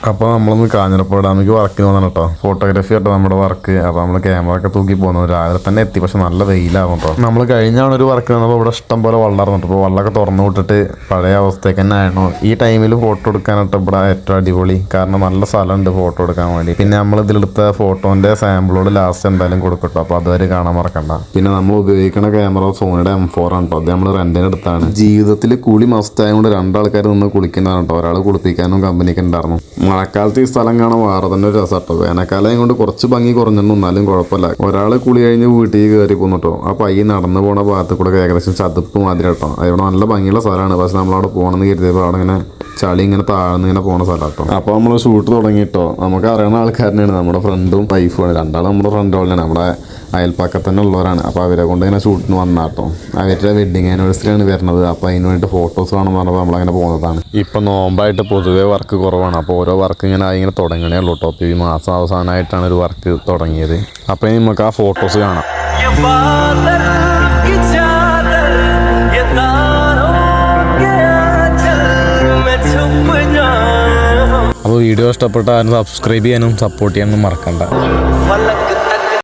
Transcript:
അപ്പോൾ നമ്മളൊന്ന് കാഞ്ഞിരപ്പുഴ ഡാമിക്ക് വർക്കിന് പോകുന്നതാണ് കേട്ടോ. ഫോട്ടോഗ്രാഫി കേട്ടോ നമ്മുടെ വർക്ക്. അപ്പോൾ നമ്മൾ ക്യാമറ ഒക്കെ തൂക്കി പോകുന്നത് രാവിലെ തന്നെ എത്തി. പക്ഷെ നല്ല വെയിലാകും കേട്ടോ. നമ്മൾ കഴിഞ്ഞാണ് ഒരു വർക്ക് വന്നപ്പോൾ ഇവിടെ ഇഷ്ടം പോലെ വെള്ളം. അപ്പോൾ വെള്ളമൊക്കെ തുറന്നു വിട്ടിട്ട് പഴയ അവസ്ഥയ്ക്ക് തന്നെ ആയിരുന്നു. ഈ ടൈമിൽ ഫോട്ടോ എടുക്കാനായിട്ട് ഇവിടെ ഏറ്റവും അടിപൊളി. കാരണം നല്ല സ്ഥലമുണ്ട് ഫോട്ടോ എടുക്കാൻ വേണ്ടി. പിന്നെ നമ്മൾ ഇതിലെടുത്ത ഫോട്ടോൻ്റെ സാമ്പിളോട് ലാസ്റ്റ് എന്തായാലും കൊടുക്കട്ടോ. അപ്പോൾ അതുവരെ കാണാൻ മറക്കണ്ട. പിന്നെ നമ്മൾ ഉപയോഗിക്കുന്ന ക്യാമറ സോണിയുടെ M4 ആണ് കേട്ടോ. അത് നമ്മൾ റെന്റിന് എടുത്താണ്. ജീവിതത്തിൽ കുളി മസ്റ്റായതുകൊണ്ട് രണ്ടാൾക്കാർ നിന്ന് കുളിക്കുന്നതാണ് കേട്ടോ. ഒരാൾ കുളിപ്പിക്കാനും കമ്പനിക്ക് ഉണ്ടായിരുന്നു. മഴക്കാലത്ത് ഈ സ്ഥലം കാണാൻ വേറെ തന്നെ ഒരു രസട്ടോ. വേനൽക്കാലം കൊണ്ട് കുറച്ച് ഭംഗി കുറഞ്ഞിരുന്നു, എന്നാലും കുഴപ്പമില്ല. ഒരാൾ കുളി കഴിഞ്ഞ് വീട്ടിൽ കയറി പോന്നു കേട്ടോ. അപ്പോൾ ഈ നടന്നു പോണ ഭാഗത്ത് കൂടെ ഏകദേശം ചതുപ്പ് മാതിരി കേട്ടോ. അവിടെ നല്ല ഭംഗിയുള്ള സ്ഥലമാണ്. പക്ഷെ നമ്മളവിടെ പോകണമെന്ന് കരുതിയപ്പോൾ അവിടെ ഇങ്ങനെ ചളി ഇങ്ങനെ താഴ്ന്ന് ഇങ്ങനെ പോണ സ്ഥലം കേട്ടോ. അപ്പോൾ നമ്മൾ ഷൂട്ട് തുടങ്ങിയിട്ടോ. നമുക്ക് അറിയുന്ന ആൾക്കാരനെയാണ്, നമ്മുടെ ഫ്രണ്ടും വൈഫുമാണ്. രണ്ടാളും നമ്മുടെ ഫ്രണ്ടുകളാണ്, നമ്മുടെ അയൽപ്പക്കത്ത് തന്നെ ഉള്ളവരാണ്. അപ്പോൾ അവരെ കൊണ്ട് ഇങ്ങനെ ഷൂട്ടിന് വന്നാട്ടോ. അവരുടെ വെഡിങ് ആനിവേഴ്സറിയാണ് വരുന്നത്. അപ്പോൾ അതിന് വേണ്ടി ഫോട്ടോസ് വേണം പറഞ്ഞപ്പോൾ നമ്മളങ്ങനെ പോകുന്നതാണ്. ഇപ്പം നോമ്പായിട്ട് പൊതുവേ വർക്ക് കുറവാണ്. അപ്പോൾ ഓരോ വർക്ക് ഇങ്ങനെ തുടങ്ങണേ ഉള്ളൂ കേട്ടോ. അപ്പോൾ ഈ മാസം അവസാനമായിട്ടാണ് ഒരു വർക്ക് തുടങ്ങിയത്. അപ്പോൾ ഇനി നമുക്ക് ആ ഫോട്ടോസ് കാണാം. അപ്പോൾ വീഡിയോ ഇഷ്ടപ്പെട്ട ആരും സബ്സ്ക്രൈബ് ചെയ്യാനും സപ്പോർട്ട് ചെയ്യാനും മറക്കണ്ട.